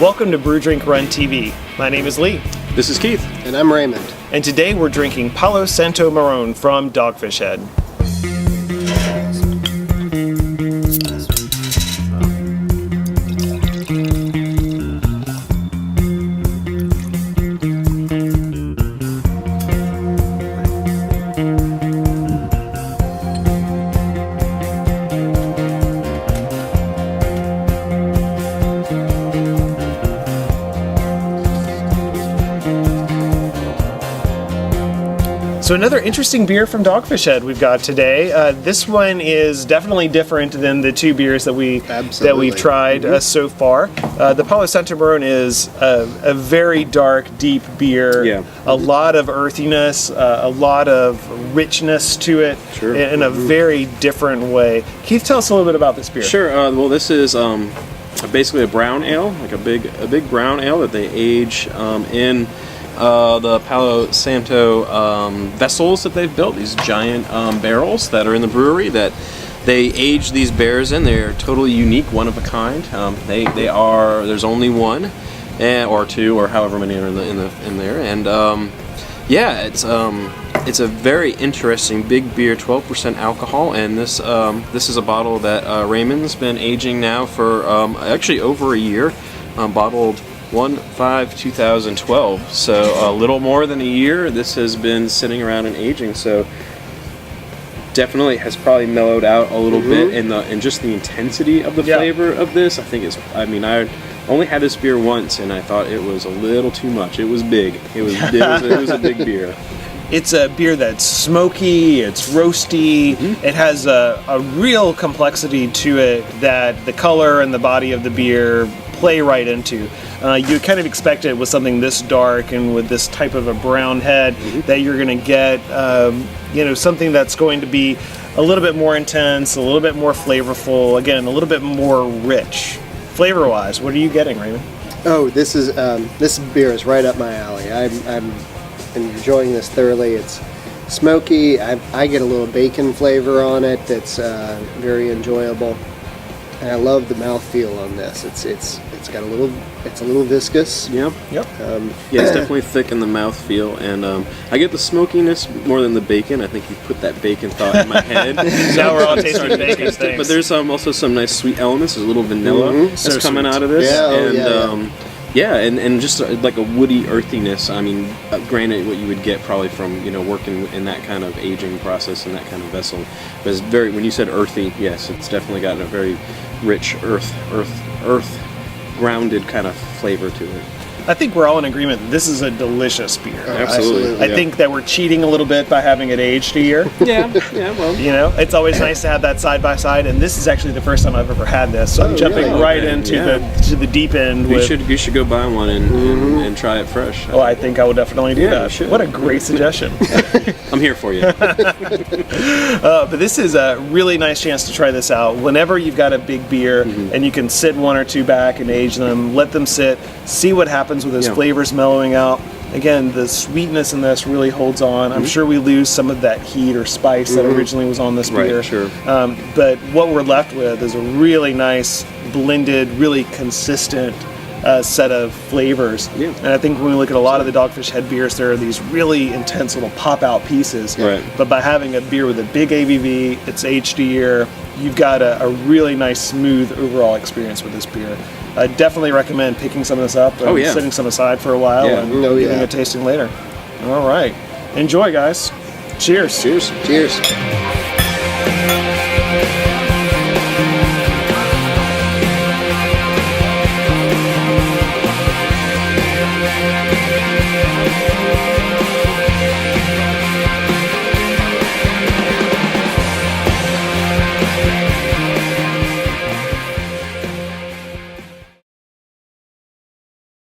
Welcome to Brew Drink Run TV. My name is Lee. This is Keith. And I'm Raymond. And today we're drinking Palo Santo Marron from Dogfish Head. So another interesting beer from Dogfish Head we've got today. This one is definitely different than the two beers that we've tried so far. The Palo Santo Marron is a very dark, deep beer. Yeah. A lot of earthiness, a lot of richness to it, in a very different way. Keith, tell us a little bit about this beer. Sure. Well, this is basically a brown ale, like a big brown ale that they age in the Palo Santo vessels that they've built, these giant barrels that are in the brewery that they age these beers in. They're totally unique, one of a kind. They are. There's only one, or two, or however many are in there. And yeah, it's a very interesting big beer, 12% alcohol. And this is a bottle that Raymond's been aging now for actually over a year, bottled 1/5/2012, so a little more than a year. This has been sitting around and aging, so definitely has probably mellowed out a little bit in just the intensity of the flavor of this. I think it's. I mean, I only had this beer once, and I thought it was a little too much. It was big. It was a big beer. It's a beer that's smoky, it's roasty, it has a real complexity to it that the color and the body of the beer play right into. You kind of expect it with something this dark and with this type of a brown head that you're going to get something that's going to be a little bit more intense, a little bit more flavorful, again, a little bit more rich. Flavor-wise, what are you getting, Raymond? Oh, this beer is right up my alley. I'm enjoying this thoroughly. It's smoky. I get a little bacon flavor on it that's very enjoyable. And I love the mouthfeel on this. It's got a little viscous. Yep. Yeah, it's definitely thick in the mouthfeel, and I get the smokiness more than the bacon. I think you put that bacon thought in my head. Now we're all tasting bacon things. But there's also some nice sweet elements. There's a little vanilla that's coming out of this, and just like a woody earthiness. I mean, granted, what you would get probably from working in that kind of aging process in that kind of vessel. But it's very, when you said earthy, yes, it's definitely got a very rich earth grounded kind of flavor to it. I think we're all in agreement that this is a delicious beer. Oh, absolutely. I think that we're cheating a little bit by having it aged a year. Well. It's always nice to have that side by side, and this is actually the first time I've ever had this, so I'm jumping into the deep end. You should go buy one and try it fresh. Oh, I think I will definitely do that. What a great suggestion. I'm here for you. But this is a really nice chance to try this out. Whenever you've got a big beer and you can sit one or two back and age them, let them sit, see what happens with those flavors mellowing out. Again, the sweetness in this really holds on. I'm sure we lose some of that heat or spice that originally was on this beer. Right, sure. But what we're left with is a really nice, blended, really consistent set of flavors. Yeah. And I think when we look at a lot of the Dogfish Head beers, there are these really intense little pop-out pieces. Right. But by having a beer with a big ABV, it's aged a year, you've got a really nice, smooth overall experience with this beer. I definitely recommend picking some of this up and setting some aside for a while and giving a tasting later. All right. Enjoy, guys. Cheers. Cheers.